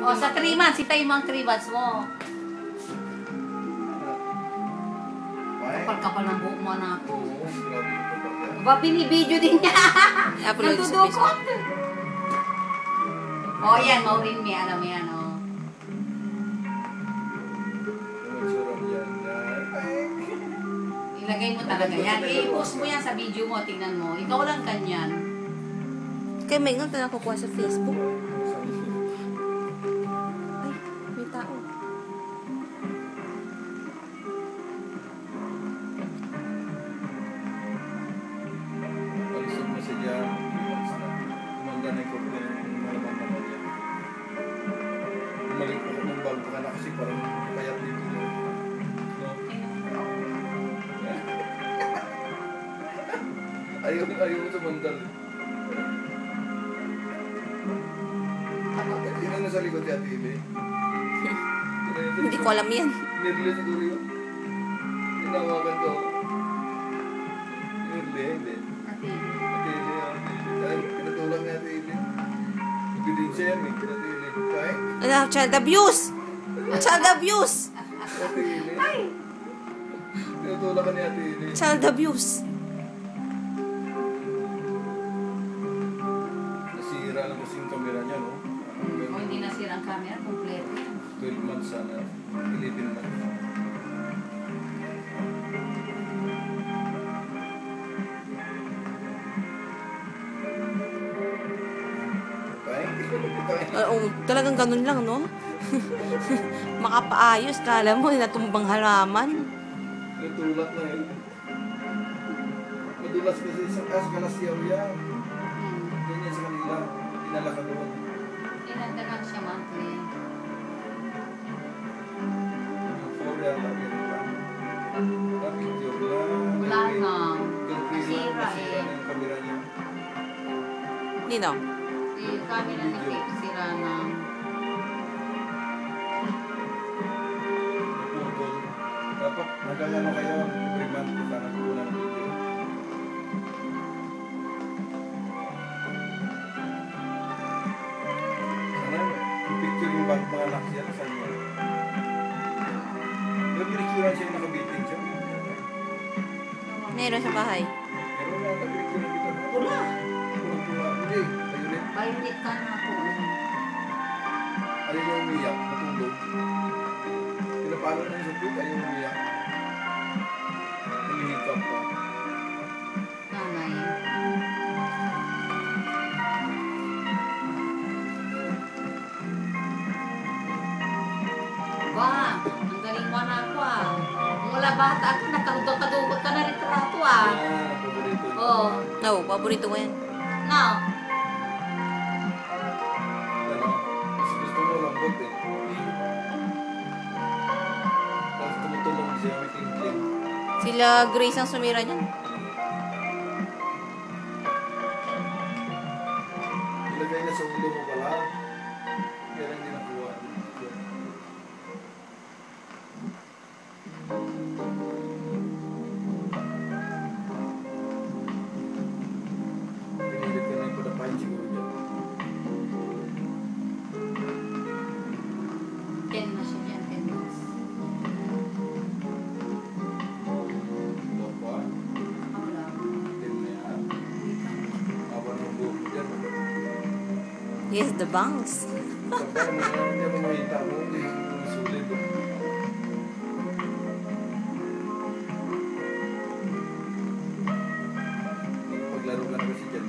O, sa 3 months, sitayin mo ang 3 months mo. Kapal-kapal ng buhok mo na ako. Ba, binibidyo din niya. Nagdudukot. O, yan, Maureen me. Alam mo yan, o. Ilagay mo talaga yan. I-post mo yan sa video mo. Tingnan mo. Ikaw lang kanyan. Kaya may nga ka nakukuha sa Facebook. Ay, may tao. Palisod mo siya. Kumanda na yung korte ng malamang naman niya. Umalik ako ng bago ka na kasi parang payat dito. No? Ayaw mo sa mandal. Sino na sa likod niya, Tili? Hindi ko alam yan. Nirle siguro yun. Tinawagan ko. Hindi. Tili. Dahil pinatulak niya, Tili. Ebidensya yan, Tili. Kahit? Ano, child abuse! Child abuse! Tili. Pinatulak ka niya, Tili. Child abuse. Nasira lang kasi yung camera niya, no? O, hindi nasira ang camera. Kompleto yan. 12 months sana. 11 months. Oo, talagang ganun lang, no? Makapaayos, kala mo, natumbang halaman. Natulak na yun. Madulas kasi sa kalasyaw yan. Ganyan sa kanila. Dinala ka doon. Inandagan siya monthly. Yung 4 yata, ganun lang. Picture lang. Wala na. Nasira Nasira na yung camera niya. Nino? Yung camera ni Pip, sira na. Naputol. Dapat nagkagano kayo. Every month ko sana kukunan ng video. Sana picture yung mga anak siya sa inyo. Yung pinicturean siya yung nakabitin siya. Meron sa bahay. Meron na nakabitin dito. Wala. Hindi. Violet. Violet ka na ako. Ayaw niya umiyak. Matulog. Pinapalo na yung sabit. Ayaw umiyak. Nalihikap pa. Nanay. Ba, ang galing mo na ako ah. Mula bata ako, nakadugot ka na retrato ah. Paborito niya. Oo. Oo, paborito ko yan. Now, Ano? Kasi gusto mo lambot eh. Tapos tumutulong siya. May tingling. Sila Grace ang sumira niyan. Ilagay na sa ulo mo pala. Kaya lang hindi nakuha. Pinilit ka na yung padapain siguro dyan. 10 na siya dyan, 10 months. Ito pa. Wala. 10 na yan. Awan ng buhok mo dyan. Yes, the bangs. Kapag hindi mo makita mo, hindi mo sulit. Paglaro ka na kasi dyan.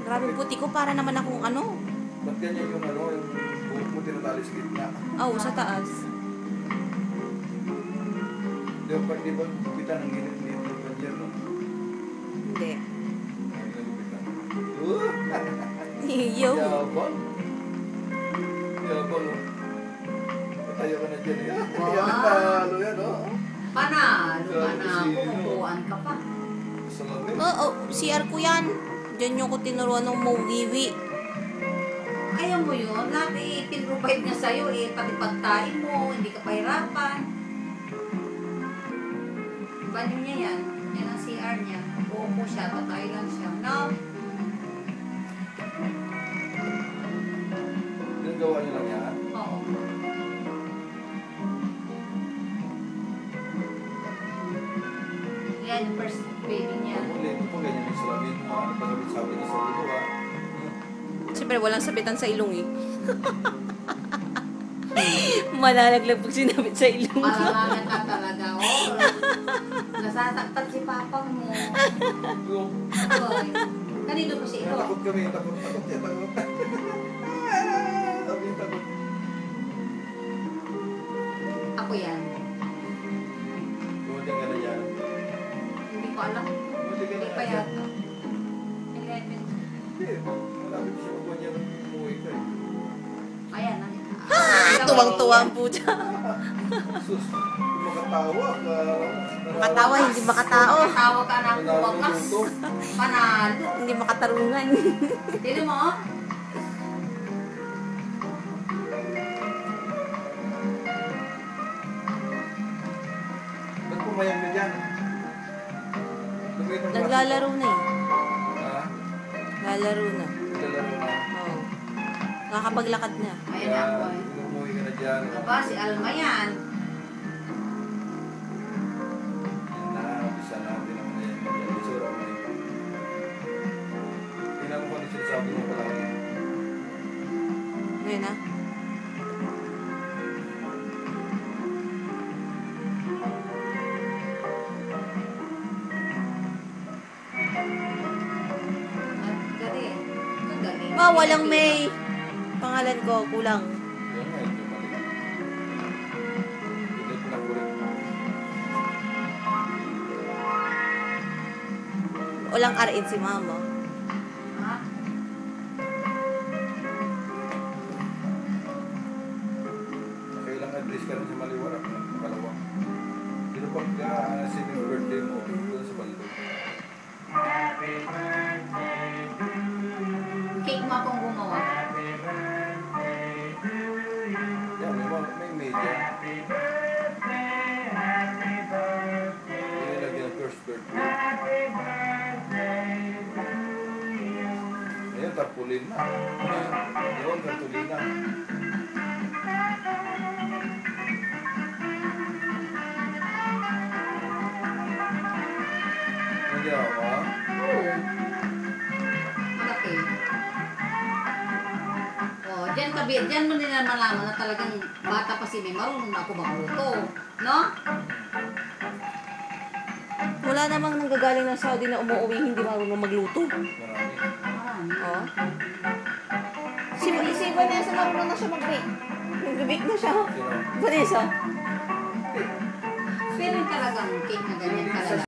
Grabe puti ko, para naman akong ano. Ba't ganyan yung ano, yung buhok mo tinatali sa gitna? Oo, sa taas. Di ba gupitan ng ginit-ginit ng ganyan, no? Hindi. Ay, nagupitan. Yo. Yabang. Yabang, oh. Patayo ka na dyan, eh. Wow. Yan ang talo yan, oh. Panalo ka na, kumukuhaan ka pa. Salamin. Oo, CR ko yan. Diyan yung ko tinuruan ng Mogiwi. Ayaw mo yun, lahat eh, pinrovide niya sa'yo eh, pati pagkain mo, hindi ka pahirapan. Banyo niya yan, yan ang CR niya. Buo po siya, patay lang siya. No? niyo lang yan. Oo. Yan, yung first baby niya. Ang muli, ito pa ganyan yung salamin mo. Ano pa sabit-sabit niya sa ulo ha. Siyempre, walang sabitan sa ilong eh. Malalaglag pag sinabit sa ilong. Malanganan ka talaga. Oh, nasasaktan si papang mo. Yung, Oy. Kanino ko si ito? takot kami, takot siya, takot. Sabi niya, takot. Ako yan. Dumating ka na yan. Hindi ko alam. Dumating ka Hindi na pa yan. yata. 11. Hindi, malapit siya magkuhan niya ng umuwi ka eh. Ayan. Tuwang-tuwa ang puta. Sus, makatawa ka. Makatawa, hindi makatao. Tawa ka na ako wakas. Panalo. Hindi makatarungan. Tignan mo, oh. Ba't pumayang ka dyan? Lumit ang braso. Naglalaro na eh. Ha? Lalaro na. Naglalaro na. Oo. Nakakapaglakad na. Ayan na ako eh. Umuwi ka na dyan. Aba, si Alma yan. Yan na, umpisa natin ang yan. Yan, isura mo eh. Tingnan mo kung ano sinasabi mo palagi. Ngayon na. At galing. Galing. Walang May. Pangalan ko, kulang. Yan nga, ito mali. Hindi ko nakulit. Walang RN si mama. Ha? Kailang address ka rin sa Maliwarak. Makalawa. Pero pag sinong birthday mo, doon sa Baldog. Cake mo akong gumawa. Yan, may media. Nilagyan ng first birthday. Ayan, tarpulin na. Yun, tarpulin na. Nagyawa ka? Oo. Malaki. Oh, diyan mo nila malaman na talagang bata pa si May, marunong na ako magluto. No? Wala namang nanggagaling ng Saudi na umuwi hindi marunong magluto. Marami. Marami. Oo. Si Vanessa marunong na siya mag-bake. Nag-bake na siya. Sino? Vanessa. Pero yung talagang cake na ganyan talaga.